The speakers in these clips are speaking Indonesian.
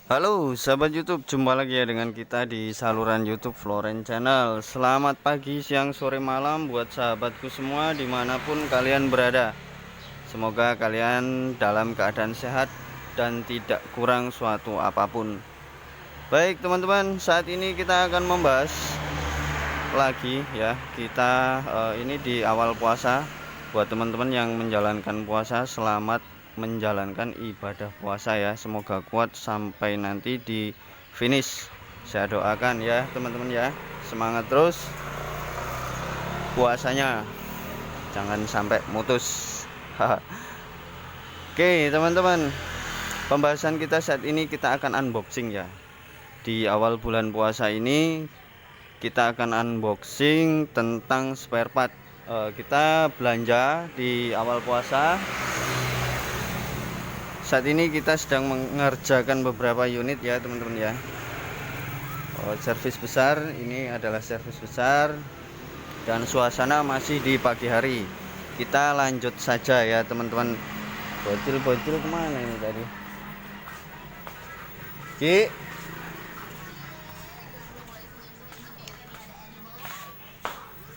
Halo sahabat YouTube, jumpa lagi ya dengan kita di saluran YouTube Floren Channel. Selamat pagi, siang, sore, malam buat sahabatku semua dimanapun kalian berada. Semoga kalian dalam keadaan sehat dan tidak kurang suatu apapun. Baik teman-teman, saat ini kita akan membahas lagi ya. Kita ini di awal puasa. Buat teman-teman yang menjalankan puasa, selamat menjalankan ibadah puasa ya. Semoga kuat sampai nanti di finish. Saya doakan ya teman-teman ya. Semangat terus puasanya. Jangan sampai mutus. Oke teman-teman, pembahasan kita saat ini kita akan unboxing ya. Di awal bulan puasa ini kita akan unboxing tentang spare part. Kita belanja di awal puasa. Saat ini kita sedang mengerjakan beberapa unit ya teman-teman ya. Servis besar, ini adalah servis besar dan suasana masih di pagi hari. Kita lanjut saja ya teman-teman. Bocil-bocil kemana ini tadi? Ki,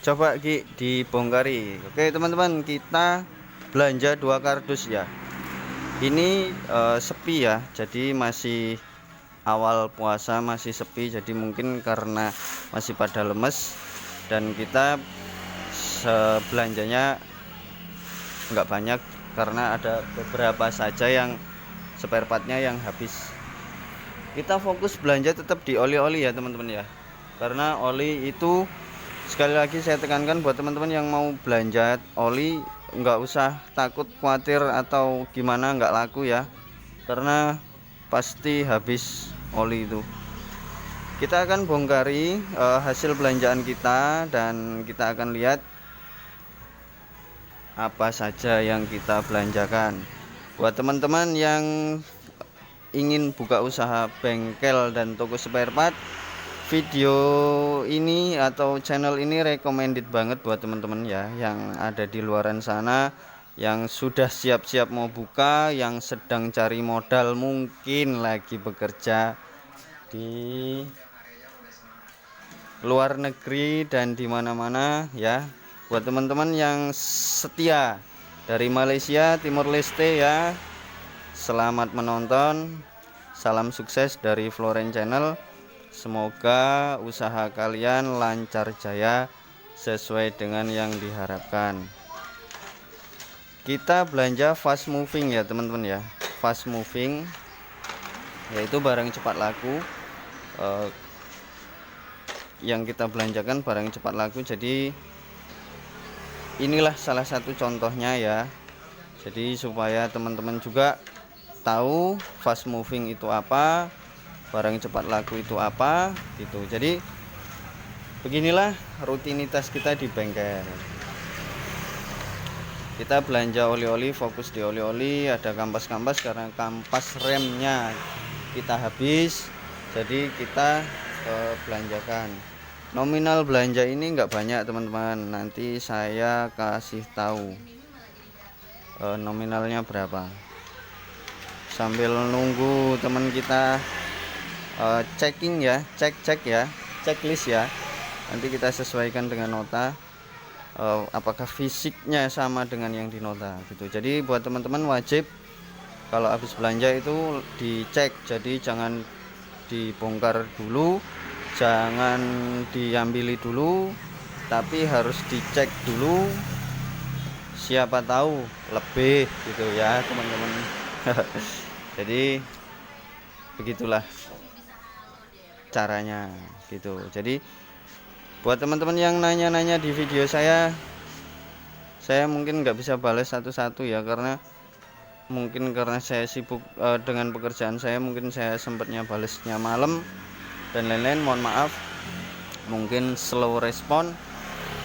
coba Ki dibongkari. Oke teman-teman, kita belanja 2 kardus ya. Ini sepi ya, jadi masih awal puasa, masih sepi, jadi mungkin karena masih pada lemes dan kita belanjanya nggak banyak karena ada beberapa saja yang spare partnya yang habis. Kita fokus belanja tetap di oli-oli ya teman-teman ya, karena oli itu sekali lagi saya tekankan buat teman-teman yang mau belanja oli, nggak usah takut khawatir atau gimana nggak laku ya, karena pasti habis oli itu. Kita akan bongkari hasil belanjaan kita dan kita akan lihat apa saja yang kita belanjakan. Buat teman-teman yang ingin buka usaha bengkel dan toko spare part, video ini atau channel ini recommended banget buat teman-teman ya, yang ada di luaran sana, yang sudah siap-siap mau buka, yang sedang cari modal, mungkin lagi bekerja di luar negeri dan di mana-mana ya. Buat teman-teman yang setia dari Malaysia, Timor Leste ya, selamat menonton. Salam sukses dari Floren Channel. Semoga usaha kalian lancar jaya sesuai dengan yang diharapkan. Kita belanja fast moving ya teman-teman ya. Fast moving yaitu barang cepat laku. Yang kita belanjakan barang cepat laku, jadi inilah salah satu contohnya ya. Jadi supaya teman-teman juga tahu fast moving itu apa, barang cepat laku itu apa gitu. Jadi beginilah rutinitas kita di bengkel. Kita belanja oli-oli, fokus di oli-oli. Ada kampas-kampas karena kampas remnya kita habis, jadi kita belanjakan. Nominal belanja ini nggak banyak teman-teman, nanti saya kasih tahu nominalnya berapa sambil nunggu teman kita checking ya, cek ya, checklist ya. Nanti kita sesuaikan dengan nota, apakah fisiknya sama dengan yang di nota gitu. Jadi buat teman-teman wajib kalau habis belanja itu dicek, jadi jangan dibongkar dulu, jangan diambili dulu, tapi harus dicek dulu, siapa tahu lebih gitu ya teman-teman. Jadi begitulah caranya gitu. Jadi buat teman-teman yang nanya-nanya di video saya mungkin nggak bisa balas satu-satu ya, karena mungkin karena saya sibuk dengan pekerjaan saya, mungkin saya sempatnya balasnya malam dan lain-lain, mohon maaf mungkin slow respon,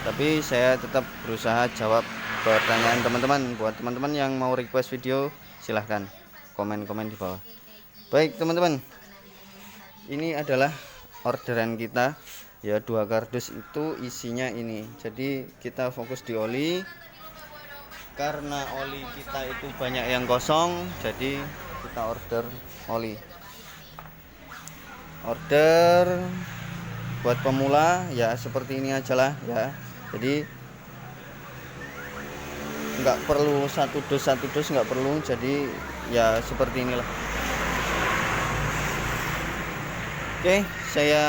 tapi saya tetap berusaha jawab pertanyaan teman-teman. Buat teman-teman yang mau request video, silahkan komen-komen di bawah. Baik teman-teman, ini adalah orderan kita ya, 2 kardus itu isinya ini. Jadi kita fokus di oli, karena oli kita itu banyak yang kosong, jadi kita order oli. order buat pemula ya seperti ini aja lah ya. Jadi nggak perlu satu dus nggak perlu, jadi ya seperti inilah. Oke, saya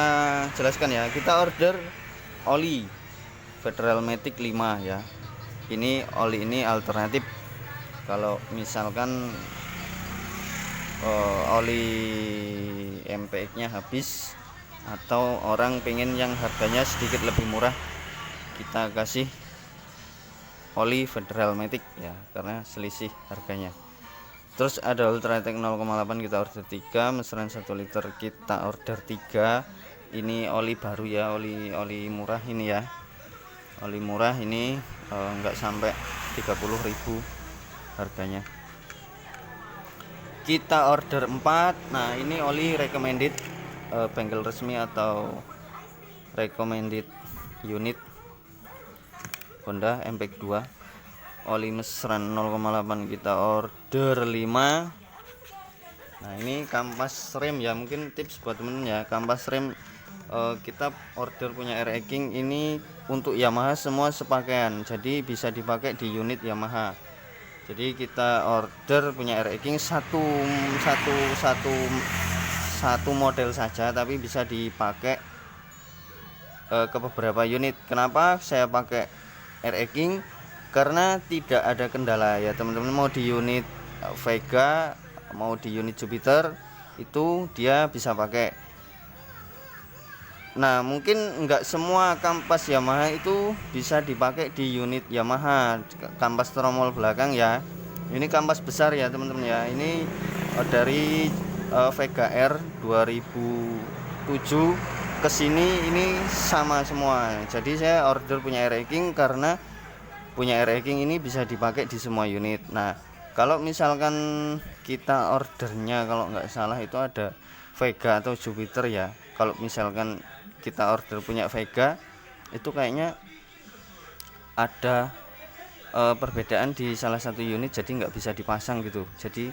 jelaskan ya. Kita order oli Federal Matic 5 ya. Ini oli ini alternatif kalau misalkan oli MPX nya habis atau orang pengen yang harganya sedikit lebih murah, kita kasih oli Federal Matic ya, karena selisih harganya. Terus ada Ultratech 0,8 kita order 3, meseran 1 liter kita order 3. Ini oli baru ya, oli murah ini ya. Oli murah ini enggak sampai 30.000 harganya. Kita order 4. Nah, ini oli recommended bengkel resmi atau recommended unit Honda MPX 2. Oli meseran 0,8 kita order 5. Nah, ini kampas rem ya, mungkin tips buat temen ya. Kampas rem kita order punya Air King ini untuk Yamaha semua sepakaian, jadi bisa dipakai di unit Yamaha. Jadi kita order punya Air King satu model saja, tapi bisa dipakai ke beberapa unit. Kenapa saya pakai Air King? Karena tidak ada kendala ya teman-teman, mau di unit Vega mau di unit Jupiter itu dia bisa pakai. Nah, mungkin enggak semua kampas Yamaha itu bisa dipakai di unit Yamaha, kampas tromol belakang ya. Ini kampas besar ya teman-teman ya. Ini dari Vega R 2007 ke sini ini sama semua. Jadi saya order punya Air King karena punya Air King ini bisa dipakai di semua unit. Nah, kalau misalkan kita ordernya kalau nggak salah itu ada Vega atau Jupiter ya. Kalau misalkan kita order punya Vega itu kayaknya ada perbedaan di salah satu unit, jadi nggak bisa dipasang gitu. Jadi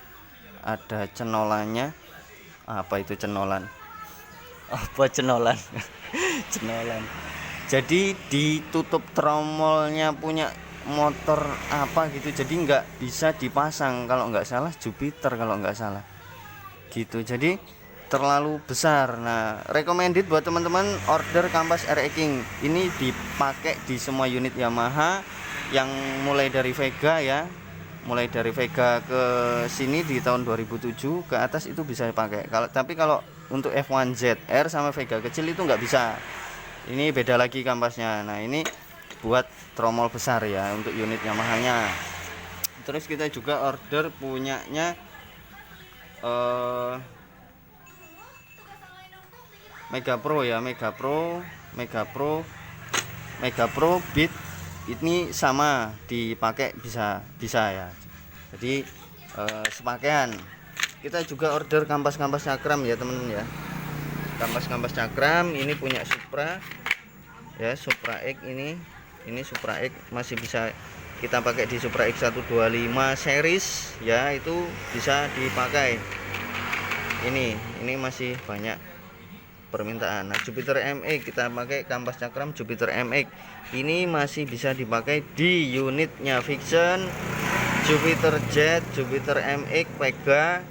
ada cenolannya. Apa itu cenolan? Apa cenolan? Cenolan. Jadi ditutup tromolnya punya motor apa gitu, jadi nggak bisa dipasang. Kalau nggak salah Jupiter, kalau nggak salah gitu. Jadi terlalu besar. Nah, recommended buat teman-teman order kampas Air King ini dipakai di semua unit Yamaha yang mulai dari Vega ya, mulai dari Vega ke sini di tahun 2007 ke atas itu bisa dipakai. Tapi kalau untuk F1 ZR sama Vega kecil itu nggak bisa. Ini beda lagi kampasnya. Nah, ini buat tromol besar ya untuk unit Yamaha-nya. Terus kita juga order punyanya Mega Pro ya, Mega Pro Beat ini sama dipakai bisa ya. Jadi sepakaian. Kita juga order kampas-kampas cakram ya teman-teman ya. Kampas-kampas cakram ini punya Supra ya, Supra X ini Supra X masih bisa kita pakai di Supra X 125 series ya, itu bisa dipakai. Ini masih banyak permintaan. Nah, Jupiter MX kita pakai kampas cakram Jupiter MX ini masih bisa dipakai di unitnya Vision, Jupiter Jet, Jupiter MX, Vega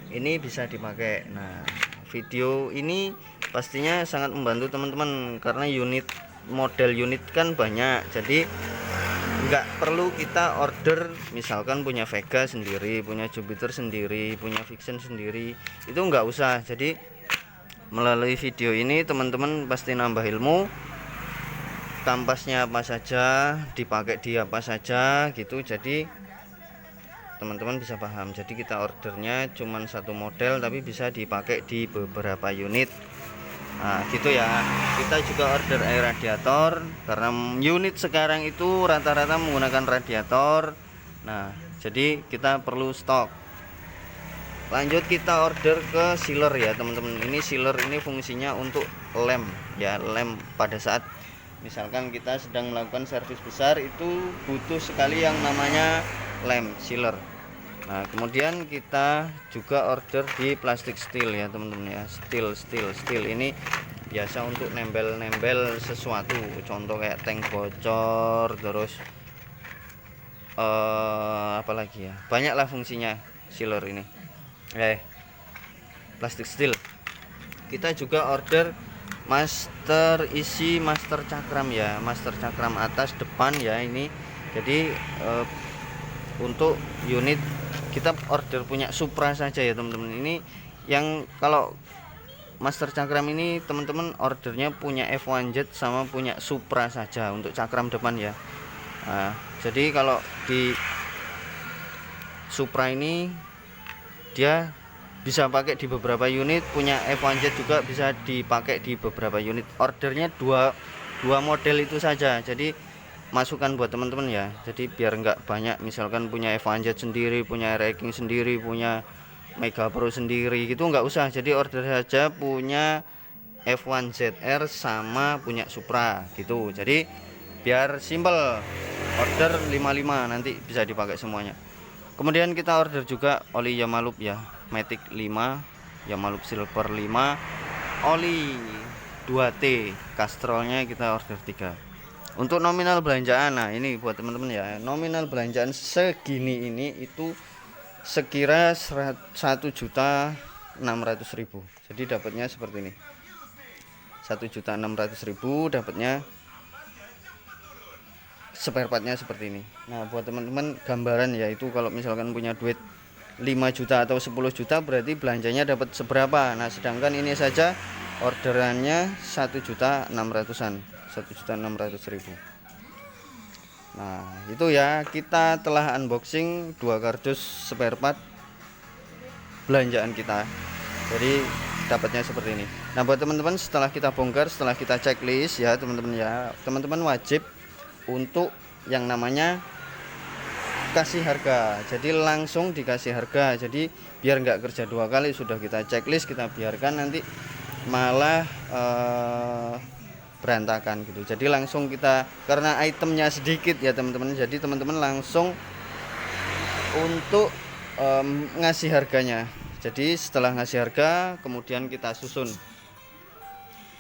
ini bisa dipakai. Nah, video ini pastinya sangat membantu teman-teman karena model unit kan banyak, jadi nggak perlu kita order misalkan punya Vega sendiri, punya Jupiter sendiri, punya Vision sendiri, itu nggak usah. Jadi melalui video ini teman-teman pasti nambah ilmu, kampasnya apa saja, dipakai di apa saja gitu. Jadi teman-teman bisa paham. Jadi kita ordernya cuman satu model tapi bisa dipakai di beberapa unit. Nah gitu ya. Kita juga order air radiator karena unit sekarang itu rata-rata menggunakan radiator. Nah jadi kita perlu stok. Lanjut kita order ke sealer ya teman-teman. Ini sealer ini fungsinya untuk lem ya, lem pada saat misalkan kita sedang melakukan servis besar itu butuh sekali yang namanya lem sealer. Nah, kemudian kita juga order di plastik steel ya teman-teman ya. Steel ini biasa untuk nempel-nempel sesuatu, contoh kayak tank bocor, terus apalagi ya, banyaklah fungsinya sealer ini. Plastik steel. Kita juga order master isi master cakram ya, master cakram atas depan ya ini. Jadi untuk unit kita order punya Supra saja ya teman-teman. Ini yang kalau master cakram ini teman-teman ordernya punya F1Z sama punya Supra saja untuk cakram depan ya. Nah, jadi kalau di Supra ini dia bisa pakai di beberapa unit, punya F1Z juga bisa dipakai di beberapa unit. Ordernya dua model itu saja, jadi masukan buat teman-teman ya. Jadi biar nggak banyak, misalkan punya F1Z sendiri, punya Ranking sendiri, punya Mega Pro sendiri gitu, nggak usah. Jadi order saja punya F1ZR sama punya Supra gitu. Jadi biar simple, order 55 nanti bisa dipakai semuanya. Kemudian kita order juga oli Yamalup ya, Matic 5, Yamalup Silver 5, oli 2T, Castrolnya kita order 3. Untuk nominal belanjaan, nah ini buat teman-teman ya, nominal belanjaan segini ini itu sekira 1.600.000. Jadi dapatnya seperti ini, 1.600.000 dapatnya spare partnya seperti ini. Nah buat teman-teman gambaran ya, itu kalau misalkan punya duit 5 juta atau 10 juta berarti belanjanya dapat seberapa. Nah sedangkan ini saja orderannya 1.600.000-an, 1.600.000. Nah itu ya, kita telah unboxing 2 kardus spare part belanjaan kita. Jadi dapatnya seperti ini. Nah buat teman-teman, setelah kita bongkar, setelah kita checklist ya teman-teman ya, teman-teman wajib untuk yang namanya kasih harga. Jadi langsung dikasih harga, jadi biar nggak kerja 2 kali. Sudah kita checklist, kita biarkan nanti malah berantakan gitu. Jadi langsung kita, karena itemnya sedikit ya teman-teman, jadi teman-teman langsung untuk ngasih harganya. Jadi setelah ngasih harga, kemudian kita susun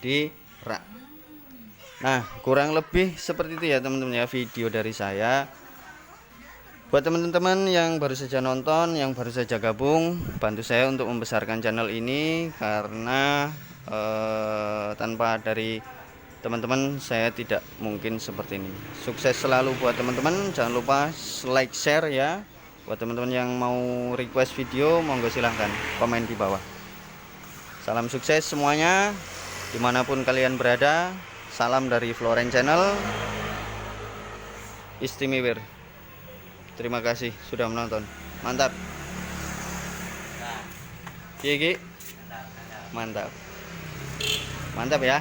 di rak. Nah kurang lebih seperti itu ya teman-teman ya video dari saya. Buat teman-teman yang baru saja nonton, yang baru saja gabung, bantu saya untuk membesarkan channel ini, karena tanpa dari teman-teman saya tidak mungkin seperti ini. Sukses selalu buat teman-teman, jangan lupa like, share ya. Buat teman-teman yang mau request video, monggo silahkan komen di bawah. Salam sukses semuanya dimanapun kalian berada. Salam dari Floren Channel Istimewir. Terima kasih sudah menonton. Mantap. Gigi. Mantap. Mantap ya.